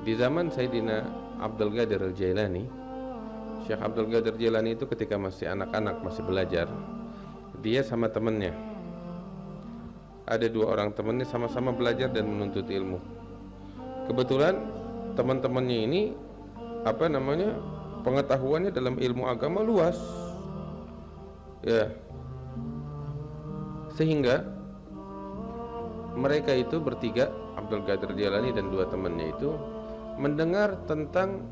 Di zaman Sayyidina Abdul Qadir Al-Jailani, Syekh Abdul Qadir Jailani itu ketika masih anak-anak, masih belajar, dia sama temannya, ada dua orang temannya sama-sama belajar dan menuntut ilmu. Kebetulan teman-temannya ini pengetahuannya dalam ilmu agama luas, ya, sehingga mereka itu bertiga, Abdul Qadir Jailani dan dua temannya itu, mendengar tentang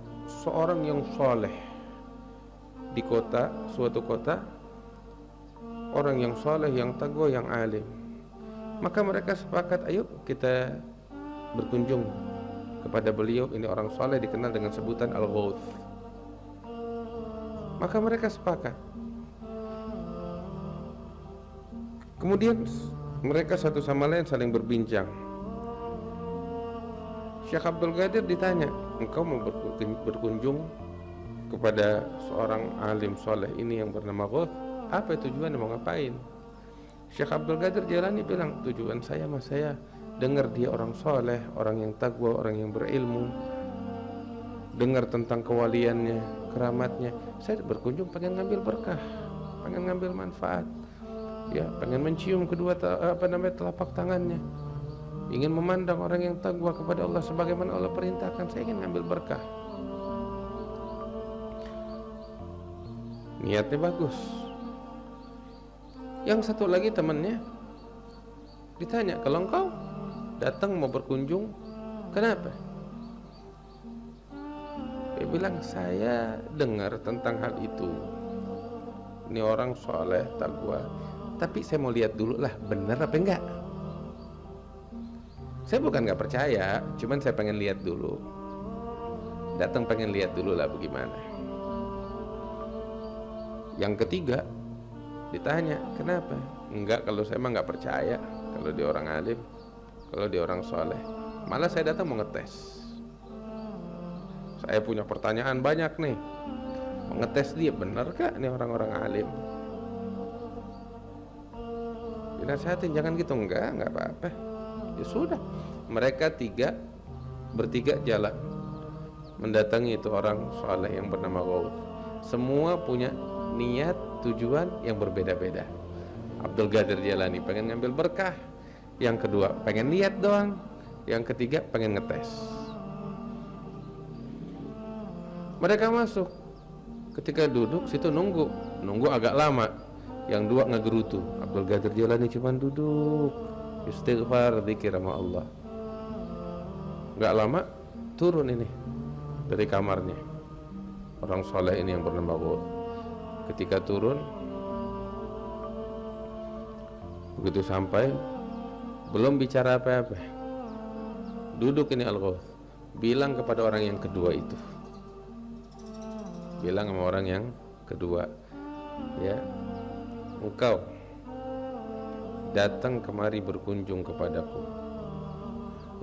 seorang yang soleh di suatu kota, orang yang soleh, yang taqwa, yang alim. Maka mereka sepakat, ayo kita berkunjung kepada beliau. Ini orang soleh dikenal dengan sebutan Al-Ghawth. Maka mereka sepakat. Kemudian mereka satu sama lain saling berbincang. Syekh Abdul Qadir ditanya, engkau mau berkunjung kepada seorang alim soleh ini yang bernama Ghawth, apa tujuannya, mau ngapain? Syekh Abdul Qadir Jailani bilang, tujuan saya dengar dia orang soleh, orang yang taqwa, orang yang berilmu, dengar tentang kewaliannya, keramatnya. Saya berkunjung pengen ngambil berkah, pengen ngambil manfaat, ya, pengen mencium kedua telapak tangannya, ingin memandang orang yang taqwa kepada Allah sebagaimana Allah perintahkan. Saya ingin ngambil berkah. Niatnya bagus. Yang satu lagi temannya ditanya, kalau engkau datang mau berkunjung, kenapa? Dia bilang, saya dengar tentang hal itu, ini orang soleh, taqwa, tapi saya mau lihat dulu lah, benar apa enggak. Saya bukan nggak percaya, cuman saya pengen lihat dulu. Datang pengen lihat dulu lah bagaimana. Yang ketiga ditanya, kenapa? Enggak, kalau saya mah nggak percaya kalau dia orang alim, kalau dia orang soleh. Malah saya datang mau ngetes. Saya punya pertanyaan banyak nih, mau ngetes dia, benar gak nih orang-orang alim? Dinasehatin, jangan gitu. Enggak apa-apa. Ya sudah, mereka bertiga jalan mendatangi itu orang soleh yang bernama Ghawth. Semua punya niat, tujuan yang berbeda-beda. Abdul Qadir Jailani pengen ngambil berkah, yang kedua pengen lihat doang, yang ketiga pengen ngetes. Mereka masuk, ketika duduk situ nunggu agak lama. Yang dua ngegerutu, Abdul Qadir Jailani cuma duduk istighfar, zikir sama Allah. Gak lama turun ini dari kamarnya orang soleh ini yang bernama Ghawth. Ketika turun, begitu sampai, belum bicara apa-apa, duduk ini Al-Ghawth, bilang kepada orang yang kedua itu, bilang sama orang yang kedua, ya, engkau datang kemari berkunjung kepadaku,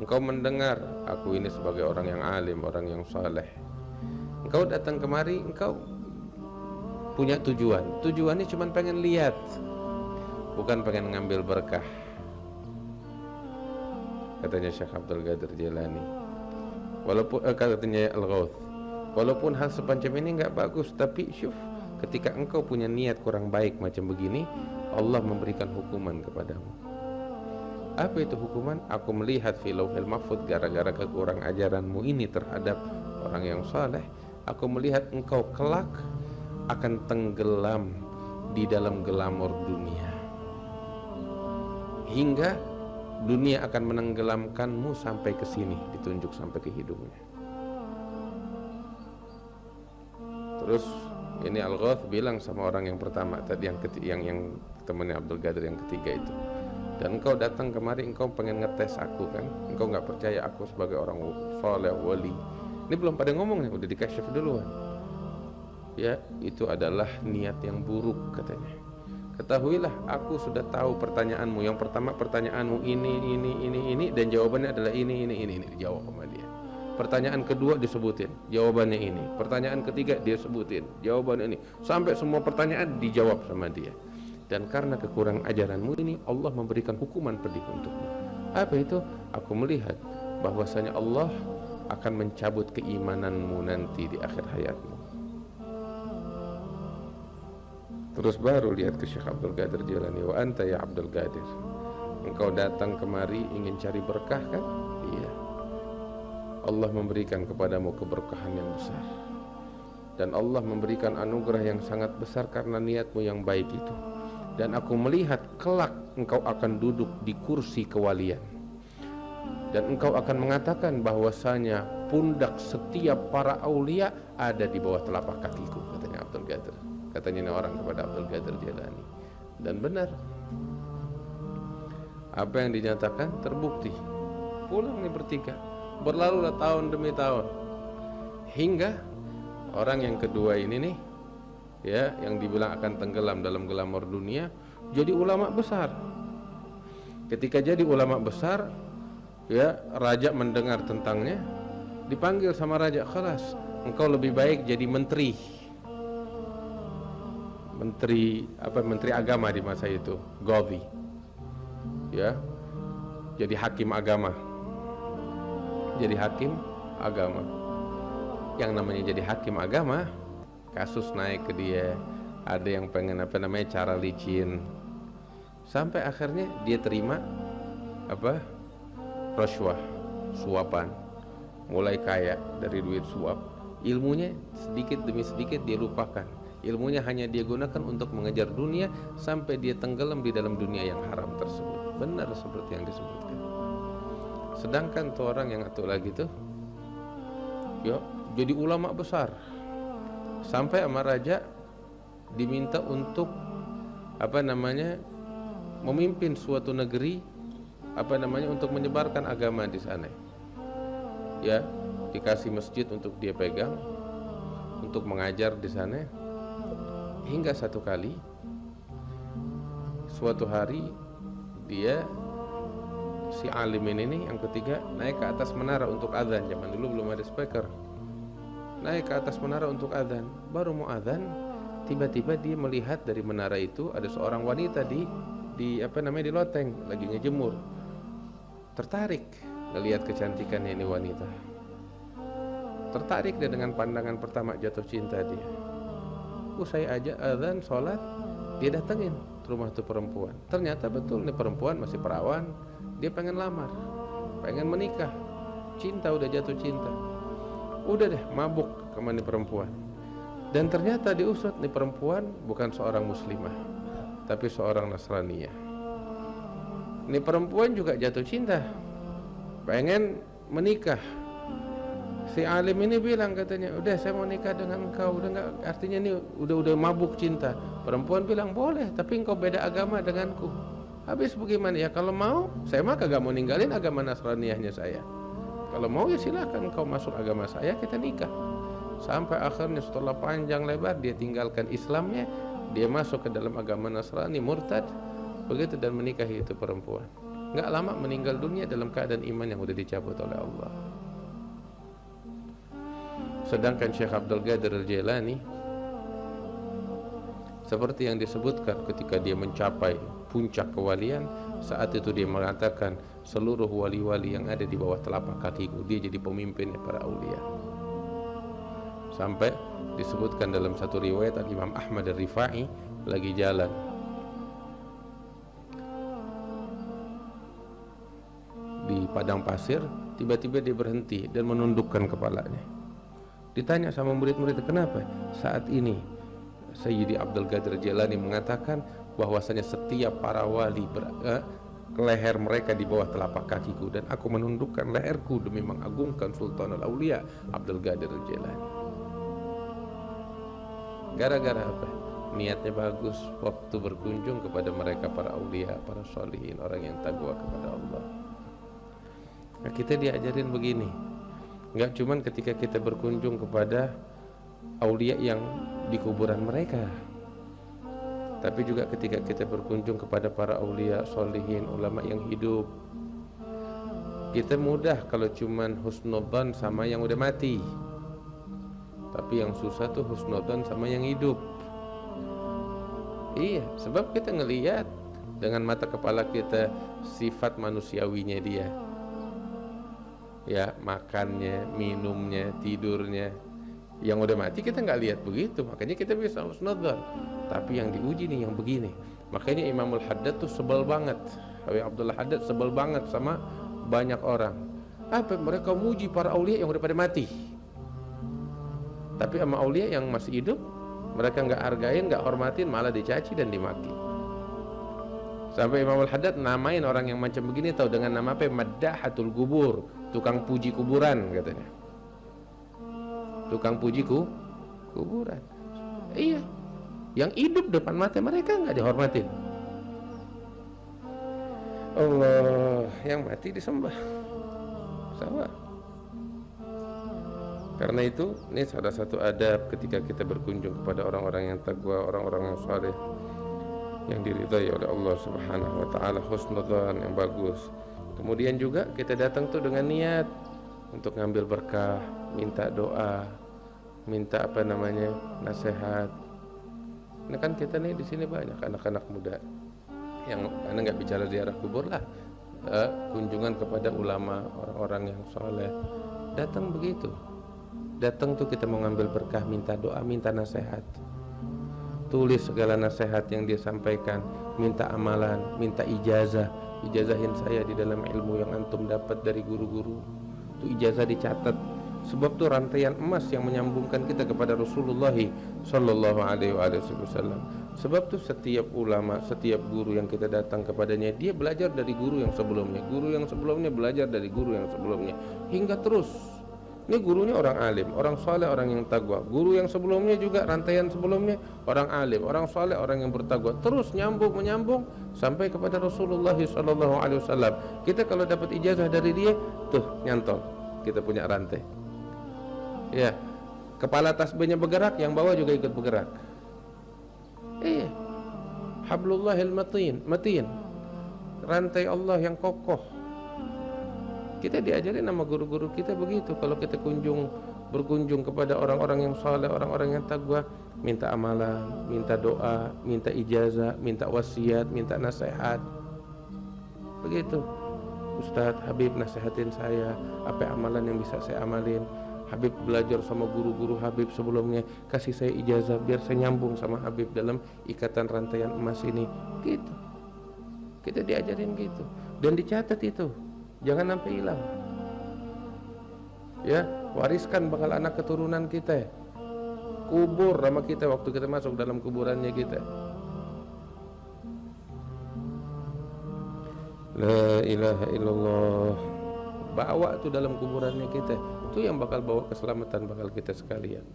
engkau mendengar aku ini sebagai orang yang alim, orang yang saleh. Engkau datang kemari, engkau punya tujuannya cuma pengen lihat, bukan pengen ngambil berkah. Katanya Syekh Abdul Qadir Jailani, katanya Al-Ghawth, walaupun hal semacam ini nggak bagus, tapi syuf, ketika engkau punya niat kurang baik macam begini, Allah memberikan hukuman kepadamu. Apa itu hukuman? Aku melihat fi lauhil mahfuz, gara-gara kekurang ajaranmu ini terhadap orang yang saleh, aku melihat engkau kelak akan tenggelam di dalam gelamur dunia, hingga dunia akan menenggelamkanmu sampai ke sini, ditunjuk sampai ke hidungnya. Terus ini Al-Ghawth bilang sama orang yang pertama tadi, yang temannya Abdul Qadir yang ketiga itu, dan engkau datang kemari, engkau pengen ngetes aku kan, engkau nggak percaya aku sebagai orang soleh, wali. Ini belum pada ngomong nih, udah dikasyaf duluan. Ya, itu adalah niat yang buruk katanya. Ketahuilah, aku sudah tahu pertanyaanmu. Yang pertama pertanyaanmu ini, dan jawabannya adalah ini dijawab sama dia. Pertanyaan kedua disebutin, jawabannya ini. Pertanyaan ketiga dia sebutin, jawabannya ini. Sampai semua pertanyaan dijawab sama dia. Dan karena kekurang ajaranmu ini, Allah memberikan hukuman pedih untukmu. Apa itu? Aku melihat bahwasanya Allah akan mencabut keimananmu nanti di akhir hayatmu. Terus baru lihat ke Syekh Abdul Qadir Jilani, wa anta ya Abdul Qadir, engkau datang kemari ingin cari berkah kan? Iya. Allah memberikan kepadamu keberkahan yang besar, dan Allah memberikan anugerah yang sangat besar karena niatmu yang baik itu. Dan aku melihat kelak engkau akan duduk di kursi kewalian, dan engkau akan mengatakan bahwasanya pundak setiap para aulia ada di bawah telapak kakiku, katanya Abdul Qadir. Katanya ini orang kepada Abdul Qadir Jilani. Dan benar, apa yang dinyatakan terbukti. Pulang nih bertiga, berlalulah tahun demi tahun, hingga orang yang kedua ini nih, ya, yang dibilang akan tenggelam dalam glamor dunia, jadi ulama besar. Ketika jadi ulama besar, ya, raja mendengar tentangnya, dipanggil sama raja, "Khalas, engkau lebih baik jadi menteri agama di masa itu, Qadhi, ya, jadi hakim agama." Jadi hakim agama. Yang namanya jadi hakim agama, kasus naik ke dia, ada yang pengen cara licin, sampai akhirnya dia terima rashwah, suapan, mulai kaya dari duit suap. Ilmunya sedikit demi sedikit dia lupakan. Ilmunya hanya dia gunakan untuk mengejar dunia sampai dia tenggelam di dalam dunia yang haram tersebut. Benar seperti yang disebutkan. Sedangkan tuh orang yang satu lagi tuh, ya, jadi ulama besar, sampai sama raja diminta untuk memimpin suatu negeri, untuk menyebarkan agama di sana. Ya, dikasih masjid untuk dia pegang, untuk mengajar di sana. Hingga satu kali, suatu hari dia, si alim ini yang ketiga, naik ke atas menara untuk adzan. Zaman dulu belum ada speaker. Naik ke atas menara untuk adzan. Baru mau adzan, tiba-tiba dia melihat dari menara itu ada seorang wanita di loteng lagi ngejemur. Tertarik melihat kecantikannya ini wanita. Tertarik dia dengan pandangan pertama, jatuh cinta dia. Saya ajak adzan, sholat, dia datengin rumah tuh perempuan. Ternyata betul nih perempuan masih perawan. Dia pengen lamar, pengen menikah, cinta, udah jatuh cinta. Udah deh mabuk sama nih perempuan. Dan ternyata diusut nih perempuan bukan seorang muslimah, tapi seorang Nasraniyah. Nih perempuan juga jatuh cinta, pengen menikah. Si alim ini bilang, katanya, "Udah, saya mau nikah dengan engkau." Udah enggak, artinya ini udah mabuk cinta. Perempuan bilang, "Boleh, tapi engkau beda agama denganku." Habis bagaimana? Ya kalau mau, saya mah kagak mau ninggalin agama Nasraniyahnya saya. Kalau mau ya silakan engkau masuk agama saya, kita nikah. Sampai akhirnya setelah panjang lebar dia tinggalkan Islamnya, dia masuk ke dalam agama Nasrani, murtad, begitu, dan menikahi itu perempuan. Enggak lama meninggal dunia dalam keadaan iman yang udah dicabut oleh Allah. Sedangkan Syekh Abdul Qadir Jilani, seperti yang disebutkan, ketika dia mencapai puncak kewalian, saat itu dia mengatakan, seluruh wali-wali yang ada di bawah telapak kakiku, dia jadi pemimpinnya para aulia. Sampai disebutkan dalam satu riwayat, Imam Ahmad Ar-Rifai lagi jalan, di padang pasir, tiba-tiba dia berhenti dan menundukkan kepalanya. Ditanya sama murid-murid, "Kenapa?" Saat ini Sayyidi Abdul Qadir Jilani mengatakan bahwasanya setiap para wali leher mereka di bawah telapak kakiku, dan aku menundukkan leherku demi mengagungkan Sultanul Aulia Abdul Qadir Jilani. Gara-gara apa? Niatnya bagus waktu berkunjung kepada mereka para aulia, para sholihin, orang yang takwa kepada Allah. Nah, kita diajarin begini, enggak cuman ketika kita berkunjung kepada aulia yang di kuburan mereka, tapi juga ketika kita berkunjung kepada para aulia, sholihin, ulama yang hidup. Kita mudah kalau cuman husnudzan sama yang udah mati, tapi yang susah tuh husnudzan sama yang hidup. Iya, sebab kita ngelihat dengan mata kepala kita sifat manusiawinya dia. ya makannya, minumnya, tidurnya. Yang udah mati kita nggak lihat begitu, makanya kita bisa husnudzon. Tapi yang diuji nih yang begini. Makanya Imamul Haddad tuh sebel banget, Habib Abdullah Haddad sebel banget sama banyak orang. Apa mereka muji para aulia yang udah pada mati, tapi sama aulia yang masih hidup mereka nggak hargain, nggak hormatin, malah dicaci dan dimaki. Sampai Imamul Haddad namain orang yang macam begini tahu dengan nama apa? Maddahatul Qubur, tukang puji kuburan katanya. Tukang puji kuburan. Iya, yang hidup depan mata mereka nggak dihormatin. Allah, yang mati disembah. Sama. Karena itu, ini salah satu adab ketika kita berkunjung kepada orang-orang yang taqwa, orang-orang yang saleh, yang diridhai oleh Allah Subhanahu wa taala, husnudzan yang bagus. Kemudian juga kita datang tuh dengan niat untuk ngambil berkah, minta doa, minta nasihat. Ini kan kita nih di sini banyak anak-anak muda yang karena nggak bicara ziarah kubur lah, kunjungan kepada ulama, orang-orang yang soleh. Datang begitu, datang tuh kita mau ngambil berkah, minta doa, minta nasihat. Tulis segala nasihat yang dia sampaikan, minta amalan, minta ijazah, ijazahin saya di dalam ilmu yang antum dapat dari guru-guru. Itu ijazah dicatat, sebab tuh rantaian emas yang menyambungkan kita kepada Rasulullah Sallallahu Alaihi Wasallam. Sebab tuh setiap ulama, setiap guru yang kita datang kepadanya, dia belajar dari guru yang sebelumnya, guru yang sebelumnya belajar dari guru yang sebelumnya, hingga terus. Ini gurunya orang alim, orang saleh, orang yang takwa. Guru yang sebelumnya juga rantaian sebelumnya orang alim, orang saleh, orang yang bertakwa. Terus nyambung menyambung sampai kepada Rasulullah Sallallahu Alaihi Wasallam. Kita kalau dapat ijazah dari dia, tuh nyantol, kita punya rantai. Ya, kepala tasbihnya bergerak, yang bawah juga ikut bergerak. Iya, hablullahil matin, rantai Allah yang kokoh. Kita diajarin sama guru-guru kita begitu. Kalau kita berkunjung kepada orang-orang yang saleh, orang-orang yang takwa, minta amalan, minta doa, minta ijazah, minta wasiat, minta nasihat. Begitu. Ustadz, Habib nasihatin saya, apa amalan yang bisa saya amalin. Habib belajar sama guru-guru Habib sebelumnya, kasih saya ijazah biar saya nyambung sama Habib dalam ikatan rantaian emas ini. Gitu. Kita diajarin gitu. Dan dicatat itu. Jangan sampai hilang. Ya, wariskan bakal anak keturunan kita. Kubur sama kita waktu kita masuk dalam kuburannya kita. La ilaha illallah. Bawa tuh dalam kuburannya kita. Itu yang bakal bawa keselamatan bakal kita sekalian.